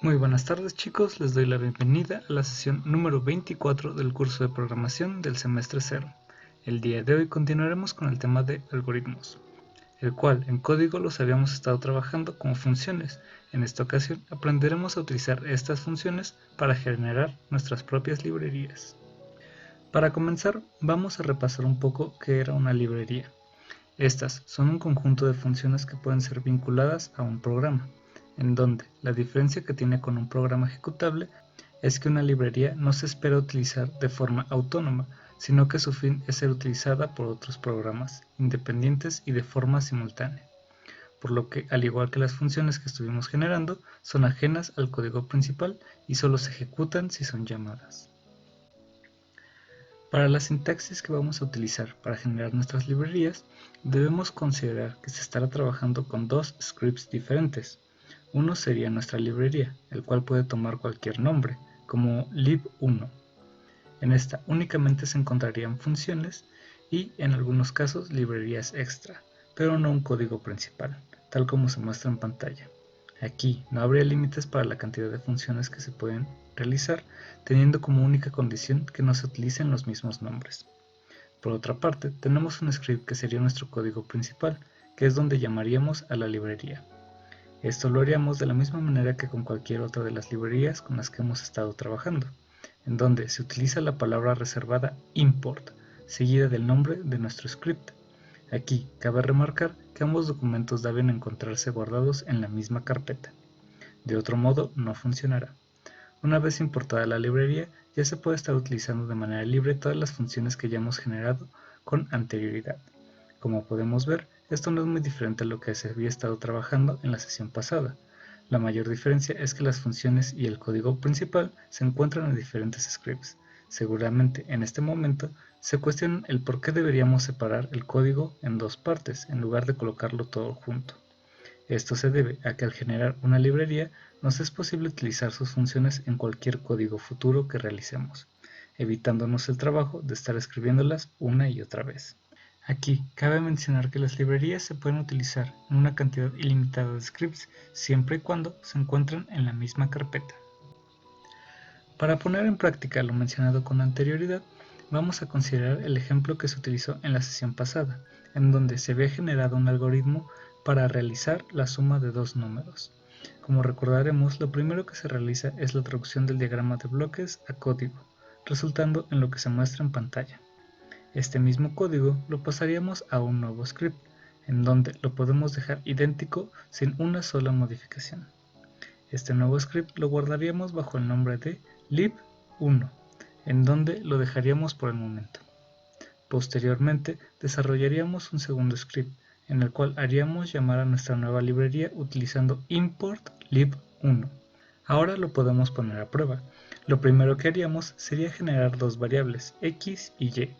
Muy buenas tardes chicos, les doy la bienvenida a la sesión número 24 del curso de programación del semestre 0. El día de hoy continuaremos con el tema de algoritmos, el cual en código los habíamos estado trabajando como funciones. En esta ocasión aprenderemos a utilizar estas funciones para generar nuestras propias librerías. Para comenzar, vamos a repasar un poco qué era una librería. Estas son un conjunto de funciones que pueden ser vinculadas a un programa, en donde la diferencia que tiene con un programa ejecutable es que una librería no se espera utilizar de forma autónoma, sino que su fin es ser utilizada por otros programas, independientes y de forma simultánea, por lo que, al igual que las funciones que estuvimos generando, son ajenas al código principal y solo se ejecutan si son llamadas. Para la sintaxis que vamos a utilizar para generar nuestras librerías, debemos considerar que se estará trabajando con dos scripts diferentes. Uno sería nuestra librería, el cual puede tomar cualquier nombre, como lib1. En esta únicamente se encontrarían funciones y, en algunos casos, librerías extra, pero no un código principal, tal como se muestra en pantalla. Aquí no habría límites para la cantidad de funciones que se pueden realizar, teniendo como única condición que no se utilicen los mismos nombres. Por otra parte, tenemos un script que sería nuestro código principal, que es donde llamaríamos a la librería. Esto lo haríamos de la misma manera que con cualquier otra de las librerías con las que hemos estado trabajando, en donde se utiliza la palabra reservada import, seguida del nombre de nuestro script. Aquí cabe remarcar que ambos documentos deben encontrarse guardados en la misma carpeta. De otro modo, no funcionará. Una vez importada la librería, ya se puede estar utilizando de manera libre todas las funciones que ya hemos generado con anterioridad. Como podemos ver, esto no es muy diferente a lo que se había estado trabajando en la sesión pasada. La mayor diferencia es que las funciones y el código principal se encuentran en diferentes scripts. Seguramente en este momento se cuestionan el por qué deberíamos separar el código en dos partes en lugar de colocarlo todo junto. Esto se debe a que al generar una librería nos es posible utilizar sus funciones en cualquier código futuro que realicemos, evitándonos el trabajo de estar escribiéndolas una y otra vez. Aquí cabe mencionar que las librerías se pueden utilizar en una cantidad ilimitada de scripts siempre y cuando se encuentren en la misma carpeta. Para poner en práctica lo mencionado con anterioridad, vamos a considerar el ejemplo que se utilizó en la sesión pasada, en donde se había generado un algoritmo para realizar la suma de dos números. Como recordaremos, lo primero que se realiza es la traducción del diagrama de bloques a código, resultando en lo que se muestra en pantalla. Este mismo código lo pasaríamos a un nuevo script, en donde lo podemos dejar idéntico sin una sola modificación. Este nuevo script lo guardaríamos bajo el nombre de lib1, en donde lo dejaríamos por el momento. Posteriormente, desarrollaríamos un segundo script, en el cual haríamos llamar a nuestra nueva librería utilizando import lib1. Ahora lo podemos poner a prueba. Lo primero que haríamos sería generar dos variables, x y y,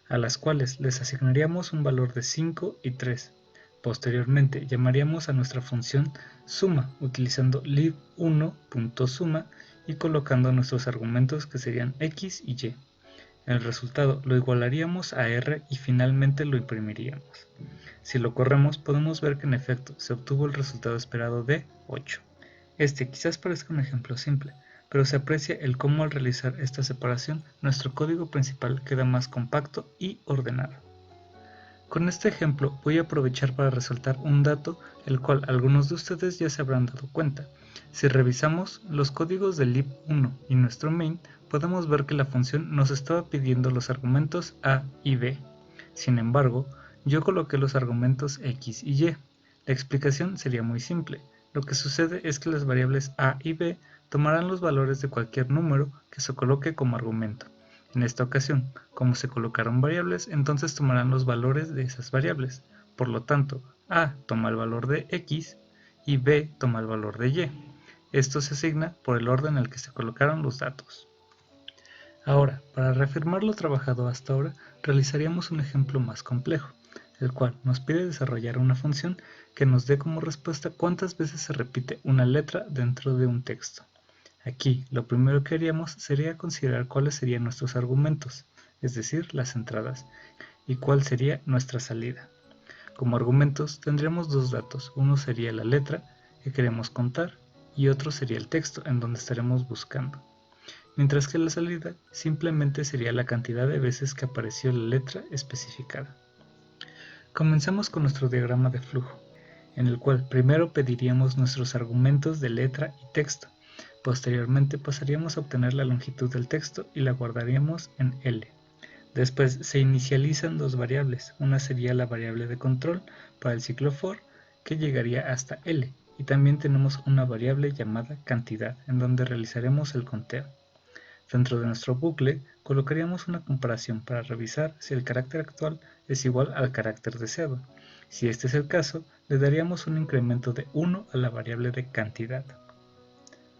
a las cuales les asignaríamos un valor de 5 y 3. Posteriormente llamaríamos a nuestra función suma utilizando lib1.suma y colocando nuestros argumentos que serían x y y. El resultado lo igualaríamos a r y finalmente lo imprimiríamos. Si lo corremos podemos ver que en efecto se obtuvo el resultado esperado de 8. Este quizás parezca un ejemplo simple, pero se aprecia el cómo al realizar esta separación nuestro código principal queda más compacto y ordenado. Con este ejemplo voy a aprovechar para resaltar un dato el cual algunos de ustedes ya se habrán dado cuenta. Si revisamos los códigos del lib1 y nuestro main, podemos ver que la función nos estaba pidiendo los argumentos a y b. Sin embargo, yo coloqué los argumentos x y y. La explicación sería muy simple. Lo que sucede es que las variables a y b tomarán los valores de cualquier número que se coloque como argumento. En esta ocasión, como se colocaron variables, entonces tomarán los valores de esas variables. Por lo tanto, a toma el valor de x y b toma el valor de y. Esto se asigna por el orden en el que se colocaron los datos. Ahora, para reafirmar lo trabajado hasta ahora, realizaríamos un ejemplo más complejo, el cual nos pide desarrollar una función que nos dé como respuesta cuántas veces se repite una letra dentro de un texto. Aquí, lo primero que haríamos sería considerar cuáles serían nuestros argumentos, es decir, las entradas, y cuál sería nuestra salida. Como argumentos tendríamos dos datos, uno sería la letra que queremos contar y otro sería el texto en donde estaremos buscando. Mientras que la salida simplemente sería la cantidad de veces que apareció la letra especificada. Comencemos con nuestro diagrama de flujo, en el cual primero pediríamos nuestros argumentos de letra y texto. Posteriormente pasaríamos a obtener la longitud del texto y la guardaríamos en L. Después se inicializan dos variables, una sería la variable de control para el ciclo for, que llegaría hasta L, y también tenemos una variable llamada cantidad, en donde realizaremos el conteo. Dentro de nuestro bucle, colocaríamos una comparación para revisar si el carácter actual es igual al carácter deseado. Si este es el caso, le daríamos un incremento de 1 a la variable de cantidad.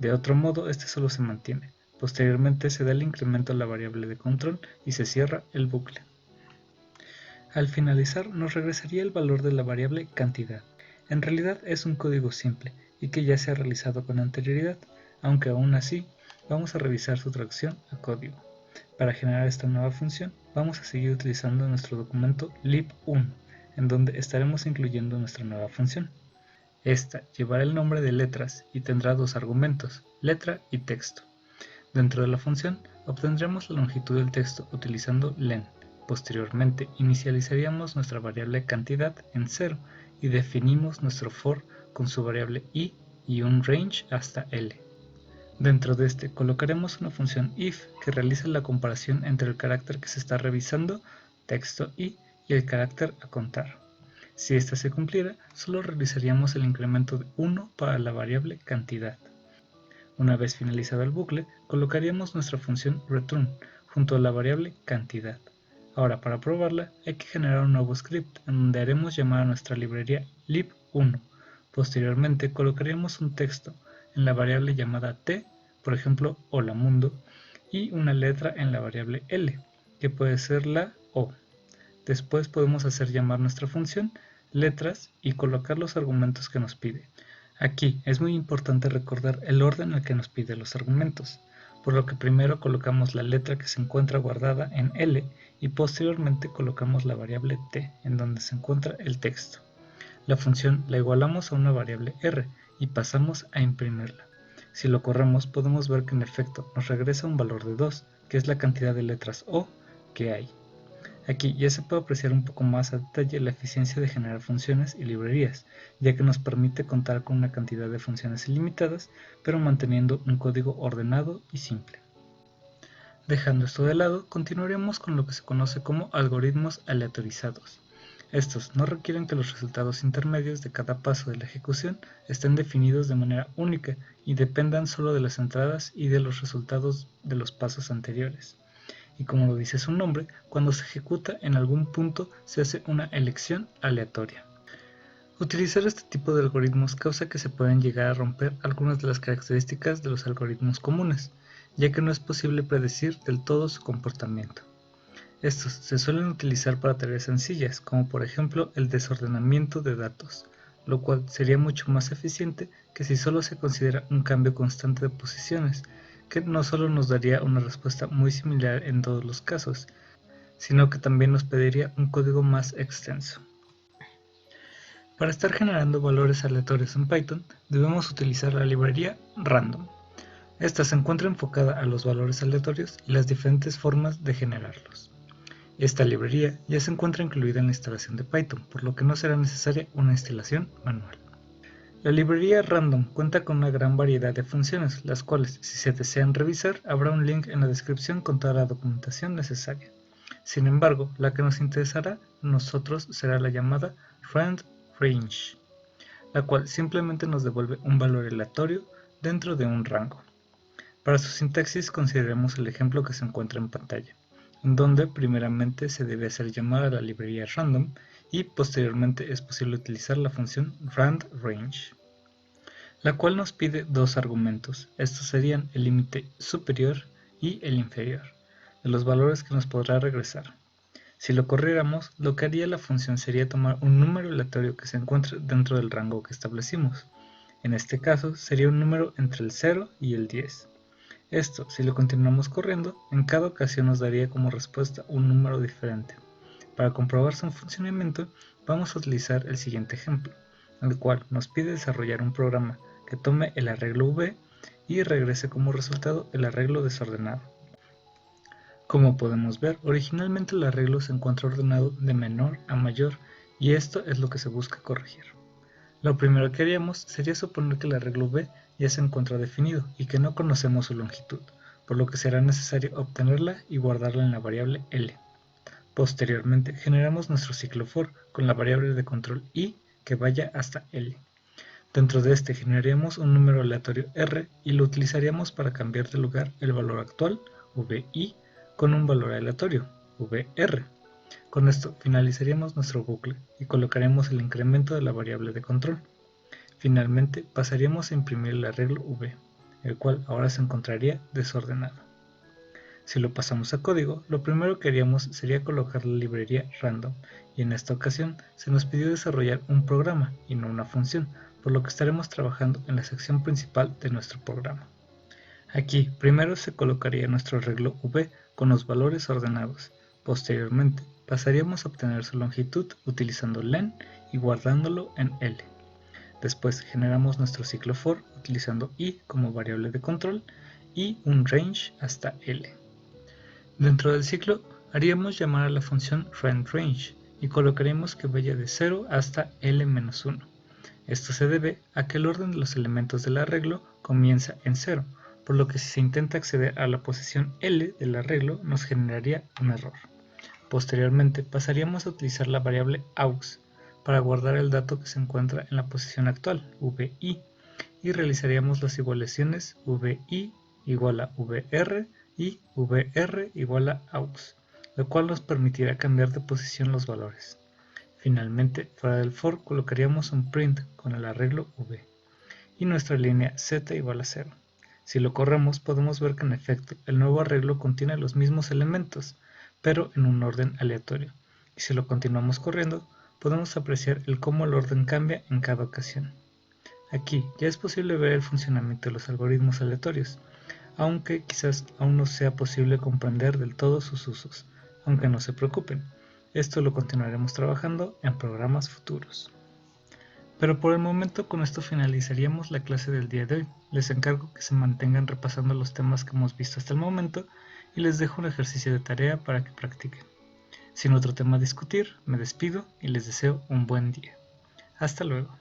De otro modo, este solo se mantiene. Posteriormente se da el incremento a la variable de control y se cierra el bucle. Al finalizar, nos regresaría el valor de la variable cantidad. En realidad es un código simple y que ya se ha realizado con anterioridad, aunque aún así, vamos a revisar su traducción a código. Para generar esta nueva función, vamos a seguir utilizando nuestro documento lib1, en donde estaremos incluyendo nuestra nueva función. Esta llevará el nombre de letras y tendrá dos argumentos, letra y texto. Dentro de la función, obtendremos la longitud del texto utilizando len. Posteriormente, inicializaríamos nuestra variable cantidad en 0 y definimos nuestro for con su variable i y un range hasta L. Dentro de este colocaremos una función if que realiza la comparación entre el carácter que se está revisando, texto i, y el carácter a contar. Si esta se cumpliera, solo realizaríamos el incremento de 1 para la variable cantidad. Una vez finalizado el bucle, colocaríamos nuestra función return junto a la variable cantidad. Ahora, para probarla, hay que generar un nuevo script en donde haremos llamar a nuestra librería lib1. Posteriormente, colocaríamos un texto en la variable llamada t, por ejemplo, hola mundo, y una letra en la variable l, que puede ser la o. Después podemos hacer llamar nuestra función letras y colocar los argumentos que nos pide. Aquí es muy importante recordar el orden en el que nos pide los argumentos, por lo que primero colocamos la letra que se encuentra guardada en L y posteriormente colocamos la variable t en donde se encuentra el texto. La función la igualamos a una variable r y pasamos a imprimirla. Si lo corremos podemos ver que en efecto nos regresa un valor de 2, que es la cantidad de letras O que hay. Aquí ya se puede apreciar un poco más a detalle la eficiencia de generar funciones y librerías, ya que nos permite contar con una cantidad de funciones ilimitadas, pero manteniendo un código ordenado y simple. Dejando esto de lado, continuaremos con lo que se conoce como algoritmos aleatorizados. Estos no requieren que los resultados intermedios de cada paso de la ejecución estén definidos de manera única y dependan solo de las entradas y de los resultados de los pasos anteriores. Y como lo dice su nombre, cuando se ejecuta en algún punto se hace una elección aleatoria. Utilizar este tipo de algoritmos causa que se puedan llegar a romper algunas de las características de los algoritmos comunes, ya que no es posible predecir del todo su comportamiento. Estos se suelen utilizar para tareas sencillas, como por ejemplo el desordenamiento de datos, lo cual sería mucho más eficiente que si solo se considera un cambio constante de posiciones, que no solo nos daría una respuesta muy similar en todos los casos, sino que también nos pediría un código más extenso. Para estar generando valores aleatorios en Python, debemos utilizar la librería random. Esta se encuentra enfocada a los valores aleatorios y las diferentes formas de generarlos. Esta librería ya se encuentra incluida en la instalación de Python, por lo que no será necesaria una instalación manual. La librería random cuenta con una gran variedad de funciones, las cuales, si se desean revisar, habrá un link en la descripción con toda la documentación necesaria. Sin embargo, la que nos interesará a nosotros será la llamada rand_range, la cual simplemente nos devuelve un valor aleatorio dentro de un rango. Para su sintaxis consideremos el ejemplo que se encuentra en pantalla, en donde primeramente se debe hacer llamar a la librería random y posteriormente es posible utilizar la función rand_range, la cual nos pide dos argumentos. Estos serían el límite superior y el inferior de los valores que nos podrá regresar. Si lo corriéramos, lo que haría la función sería tomar un número aleatorio que se encuentre dentro del rango que establecimos. En este caso sería un número entre el 0 y el 10. Esto, si lo continuamos corriendo, en cada ocasión nos daría como respuesta un número diferente. Para comprobar su funcionamiento, vamos a utilizar el siguiente ejemplo, en el cual nos pide desarrollar un programa que tome el arreglo V y regrese como resultado el arreglo desordenado. Como podemos ver, originalmente el arreglo se encuentra ordenado de menor a mayor y esto es lo que se busca corregir. Lo primero que haríamos sería suponer que el arreglo V ya se encuentra definido y que no conocemos su longitud, por lo que será necesario obtenerla y guardarla en la variable L. Posteriormente, generamos nuestro ciclo for con la variable de control I que vaya hasta L. Dentro de este generaríamos un número aleatorio R y lo utilizaríamos para cambiar de lugar el valor actual, VI, con un valor aleatorio, VR. Con esto finalizaríamos nuestro bucle y colocaríamos el incremento de la variable de control. Finalmente pasaríamos a imprimir el arreglo V, el cual ahora se encontraría desordenado. Si lo pasamos a código, lo primero que haríamos sería colocar la librería random, y en esta ocasión se nos pidió desarrollar un programa y no una función, por lo que estaremos trabajando en la sección principal de nuestro programa. Aquí primero se colocaría nuestro arreglo V con los valores ordenados. Posteriormente pasaríamos a obtener su longitud utilizando len y guardándolo en L. Después generamos nuestro ciclo for utilizando I como variable de control y un range hasta L. Dentro del ciclo haríamos llamar a la función randRange y colocaríamos que vaya de 0 hasta L-1. Esto se debe a que el orden de los elementos del arreglo comienza en 0, por lo que si se intenta acceder a la posición L del arreglo nos generaría un error. Posteriormente pasaríamos a utilizar la variable aux para guardar el dato que se encuentra en la posición actual, VI, y realizaríamos las igualaciones VI igual a VR y VR igual a aux, lo cual nos permitirá cambiar de posición los valores. Finalmente, fuera del for colocaríamos un print con el arreglo V y nuestra línea z igual a 0. Si lo corremos podemos ver que en efecto el nuevo arreglo contiene los mismos elementos, pero en un orden aleatorio, y si lo continuamos corriendo podemos apreciar cómo el orden cambia en cada ocasión. Aquí ya es posible ver el funcionamiento de los algoritmos aleatorios, aunque quizás aún no sea posible comprender del todo sus usos, aunque no se preocupen, esto lo continuaremos trabajando en programas futuros. Pero por el momento con esto finalizaríamos la clase del día de hoy. Les encargo que se mantengan repasando los temas que hemos visto hasta el momento y les dejo un ejercicio de tarea para que practiquen. Sin otro tema a discutir, me despido y les deseo un buen día. Hasta luego.